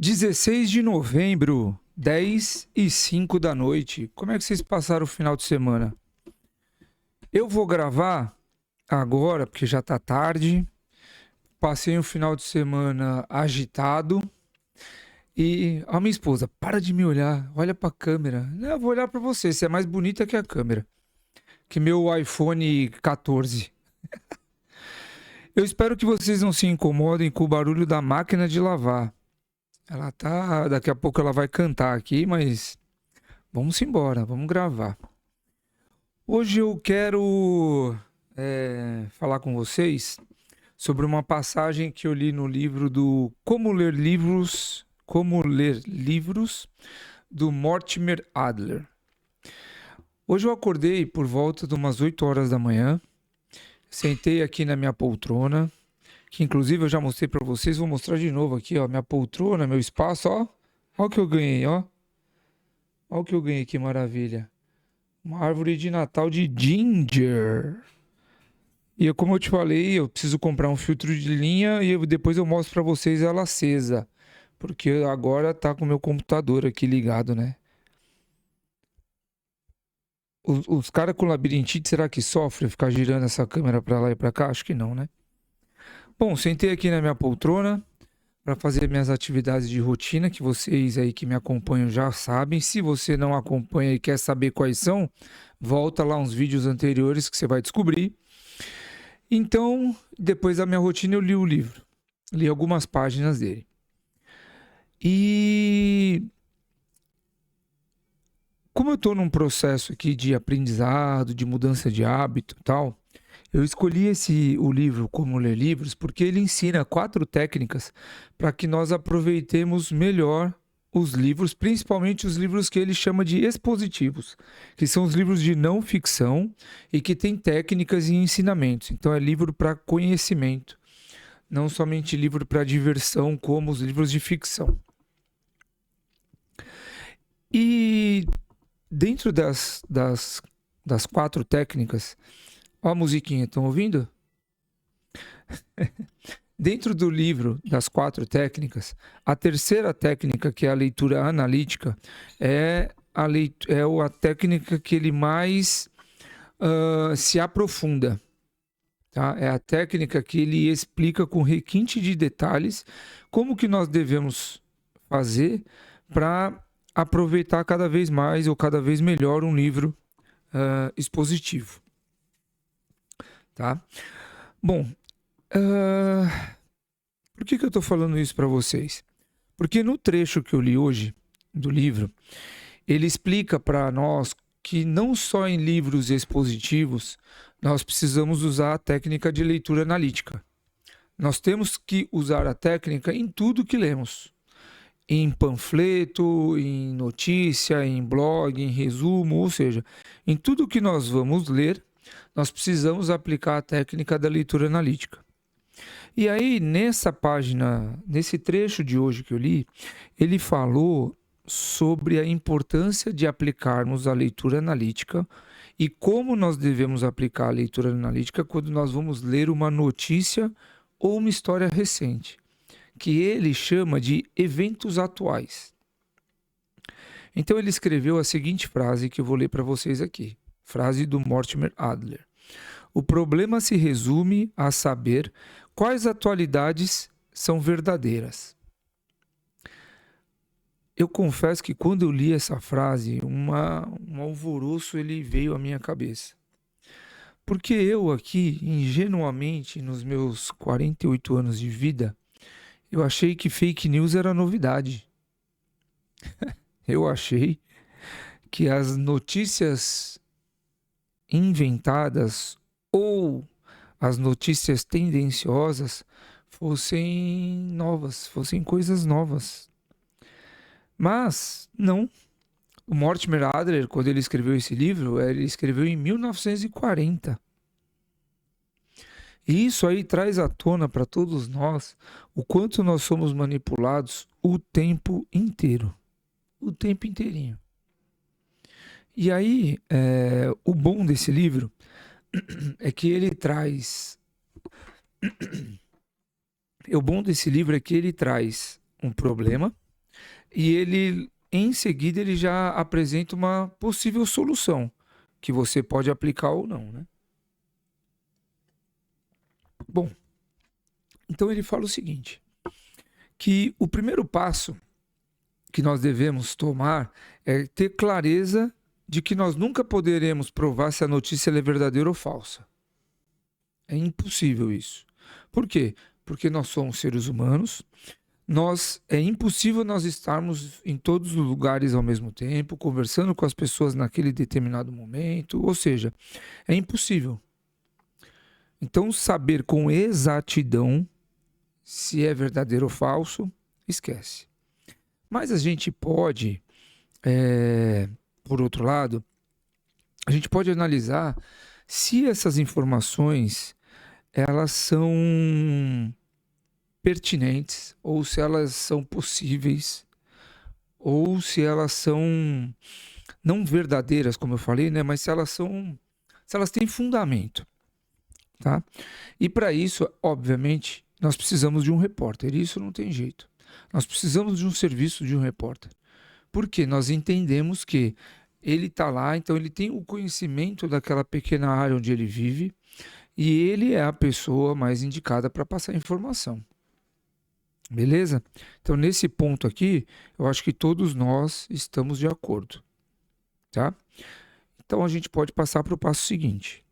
16 de novembro, 10h05 da noite. Como é que vocês passaram o final de semana? Eu vou gravar agora, porque já tá tarde. Passei um final de semana agitado. E a minha esposa, para de me olhar, olha pra câmera. Não, eu vou olhar pra você, você é mais bonita que a câmera. Que meu iPhone 14. Eu espero que vocês não se incomodem com o barulho da máquina de lavar. Daqui a pouco ela vai cantar aqui, mas vamos embora, vamos gravar. Hoje eu quero falar com vocês sobre uma passagem que eu li no livro do Como Ler Livros, do Mortimer Adler. Hoje eu acordei por volta de umas 8 horas da manhã, sentei aqui na minha poltrona, que inclusive eu já mostrei para vocês, vou mostrar de novo aqui, ó, minha poltrona, meu espaço, ó. Olha o que eu ganhei, ó. Olha o que eu ganhei, que maravilha. Uma árvore de Natal de ginger. E como eu te falei, eu preciso comprar um filtro de linha e depois eu mostro para vocês ela acesa. Porque agora tá com o meu computador aqui ligado, né? Os caras com labirintite, será que sofrem ficar girando essa câmera para lá e para cá? Acho que não, né? Bom, sentei aqui na minha poltrona para fazer minhas atividades de rotina, que vocês aí que me acompanham já sabem. Se você não acompanha e quer saber quais são, volta lá uns vídeos anteriores que você vai descobrir. Então, depois da minha rotina, eu li o livro. Li algumas páginas dele. E como eu estou num processo aqui de aprendizado, de mudança de hábito e tal, eu escolhi o livro Como Ler Livros porque ele ensina 4 técnicas para que nós aproveitemos melhor os livros, principalmente os livros que ele chama de expositivos, que são os livros de não ficção e que têm técnicas e ensinamentos. Então é livro para conhecimento, não somente livro para diversão, como os livros de ficção. E dentro das 4 técnicas, ó a musiquinha, estão ouvindo? Dentro do livro das 4 técnicas, a terceira técnica, que é a leitura analítica, é a técnica que ele mais se aprofunda. Tá? É a técnica que ele explica com requinte de detalhes como que nós devemos fazer para aproveitar cada vez mais ou cada vez melhor um livro expositivo. Tá? Bom, por que eu estou falando isso para vocês? Porque no trecho que eu li hoje do livro, ele explica para nós que não só em livros expositivos nós precisamos usar a técnica de leitura analítica. Nós temos que usar a técnica em tudo que lemos. Em panfleto, em notícia, em blog, em resumo, ou seja, em tudo que nós vamos ler, nós precisamos aplicar a técnica da leitura analítica. E aí, nesse trecho de hoje que eu li, ele falou sobre a importância de aplicarmos a leitura analítica e como nós devemos aplicar a leitura analítica quando nós vamos ler uma notícia ou uma história recente, que ele chama de eventos atuais. Então ele escreveu a seguinte frase que eu vou ler para vocês aqui, frase do Mortimer Adler. O problema se resume a saber quais atualidades são verdadeiras. Eu confesso que quando eu li essa frase, um alvoroço ele veio à minha cabeça. Porque eu aqui, ingenuamente, nos meus 48 anos de vida, eu achei que fake news era novidade. Eu achei que as notícias inventadas ou as notícias tendenciosas fossem novas, fossem coisas novas. Mas não. O Mortimer Adler, quando ele escreveu esse livro, ele escreveu em 1940. E isso aí traz à tona para todos nós o quanto nós somos manipulados o tempo inteiro. O tempo inteirinho. E aí, o bom desse livro é que ele traz... O bom desse livro é que ele traz um problema, e ele, em seguida, ele já apresenta uma possível solução que você pode aplicar ou não, né? Bom, então ele fala o seguinte, que o primeiro passo que nós devemos tomar é ter clareza de que nós nunca poderemos provar se a notícia é verdadeira ou falsa. É impossível isso. Por quê? Porque nós somos seres humanos, é impossível nós estarmos em todos os lugares ao mesmo tempo, conversando com as pessoas naquele determinado momento, ou seja, é impossível. Então, saber com exatidão se é verdadeiro ou falso, esquece. Mas a gente pode, por outro lado, a gente pode analisar se essas informações elas são pertinentes, ou se elas são possíveis, ou se elas são não verdadeiras, como eu falei, né? Mas se elas têm fundamento, tá? E para isso, obviamente, nós precisamos de um repórter. Isso não tem jeito. Nós precisamos de um serviço de um repórter. Porque nós entendemos que ele está lá, então ele tem o conhecimento daquela pequena área onde ele vive e ele é a pessoa mais indicada para passar informação. Beleza? Então, nesse ponto aqui, eu acho que todos nós estamos de acordo. Tá? Então, a gente pode passar para o passo seguinte.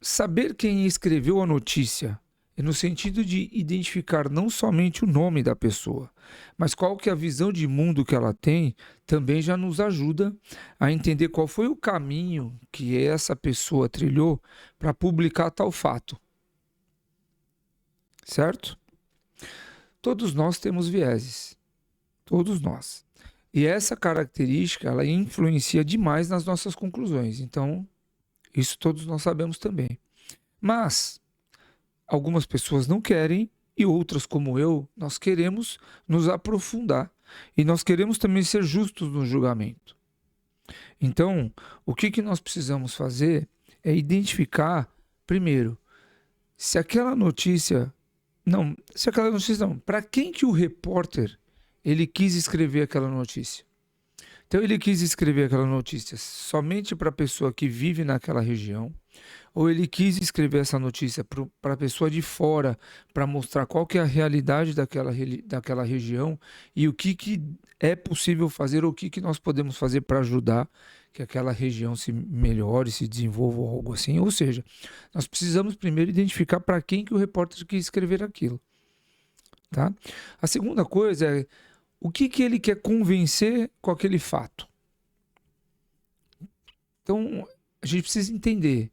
Saber quem escreveu a notícia é no sentido de identificar não somente o nome da pessoa, mas qual que é a visão de mundo que ela tem, também já nos ajuda a entender qual foi o caminho que essa pessoa trilhou para publicar tal fato. Certo? Todos nós temos vieses. Todos nós. E essa característica, ela influencia demais nas nossas conclusões. Então, isso todos nós sabemos também. Mas algumas pessoas não querem e outras, como eu, nós queremos nos aprofundar. E nós queremos também ser justos no julgamento. Então, o que nós precisamos fazer é identificar, primeiro, se aquela notícia não, para quem que o repórter ele quis escrever aquela notícia? Então ele quis escrever aquela notícia somente para a pessoa que vive naquela região, ou ele quis escrever essa notícia para a pessoa de fora, para mostrar qual que é a realidade daquela região e o que é possível fazer, ou o que nós podemos fazer para ajudar que aquela região se melhore, se desenvolva ou algo assim. Ou seja, nós precisamos primeiro identificar para quem que o repórter quis escrever aquilo. Tá? A segunda coisa é o que ele quer convencer com aquele fato. Então, a gente precisa entender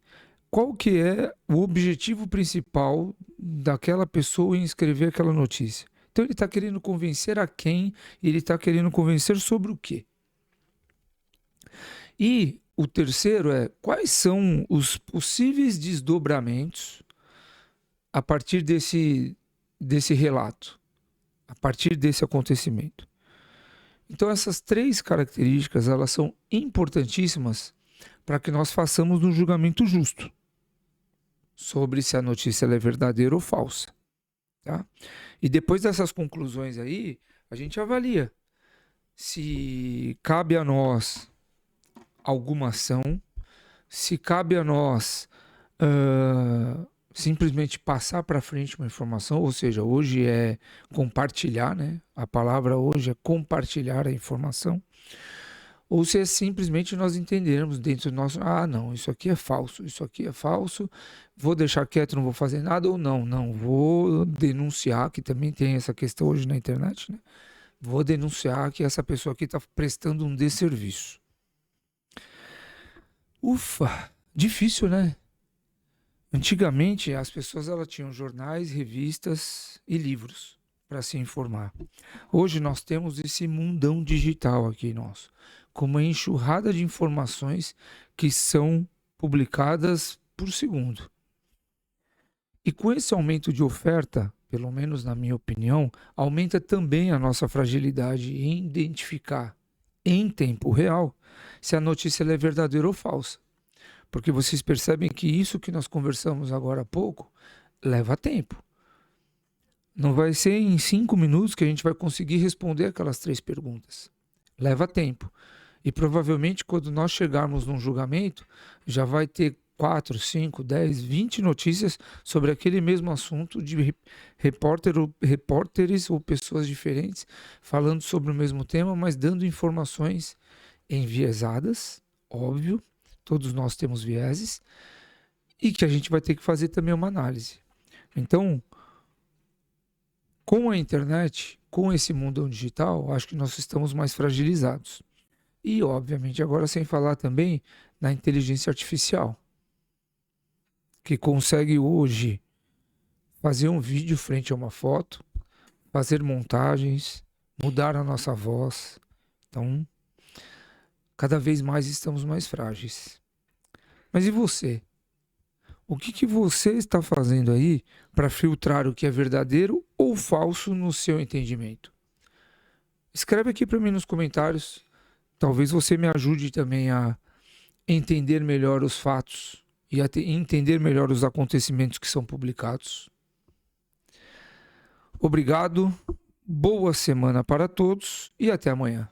qual que é o objetivo principal daquela pessoa em escrever aquela notícia. Então, ele está querendo convencer a quem e ele está querendo convencer sobre o quê. E o terceiro é quais são os possíveis desdobramentos a partir desse relato, a partir desse acontecimento. Então essas três características elas são importantíssimas para que nós façamos um julgamento justo sobre se a notícia é verdadeira ou falsa. Tá? E depois dessas conclusões aí, a gente avalia se cabe a nós alguma ação, se cabe a nós simplesmente passar para frente uma informação, ou seja, hoje é compartilhar, né? A palavra hoje é compartilhar a informação, ou se é simplesmente nós entendermos dentro do nosso, não, isso aqui é falso, vou deixar quieto, não vou fazer nada, ou não, vou denunciar, que também tem essa questão hoje na internet, né? Vou denunciar que essa pessoa aqui está prestando um desserviço. Ufa, difícil, né? Antigamente, as pessoas elas tinham jornais, revistas e livros para se informar. Hoje nós temos esse mundão digital aqui nosso, com uma enxurrada de informações que são publicadas por segundo. E com esse aumento de oferta, pelo menos na minha opinião, aumenta também a nossa fragilidade em identificar em tempo real se a notícia é verdadeira ou falsa. Porque vocês percebem que isso que nós conversamos agora há pouco leva tempo. Não vai ser em 5 minutos que a gente vai conseguir responder aquelas 3 perguntas. Leva tempo. E provavelmente quando nós chegarmos num julgamento, já vai ter 4, 5, 10, 20 notícias sobre aquele mesmo assunto de repórteres ou pessoas diferentes falando sobre o mesmo tema, mas dando informações enviesadas, óbvio, todos nós temos vieses, e que a gente vai ter que fazer também uma análise. Então, com a internet, com esse mundo digital, acho que nós estamos mais fragilizados. E, obviamente, agora sem falar também na inteligência artificial, que consegue hoje fazer um vídeo frente a uma foto, fazer montagens, mudar a nossa voz. Então, cada vez mais estamos mais frágeis. Mas e você? O que você está fazendo aí para filtrar o que é verdadeiro ou falso no seu entendimento? Escreve aqui para mim nos comentários. Talvez você me ajude também a entender melhor os fatos e a entender melhor os acontecimentos que são publicados. Obrigado, boa semana para todos e até amanhã.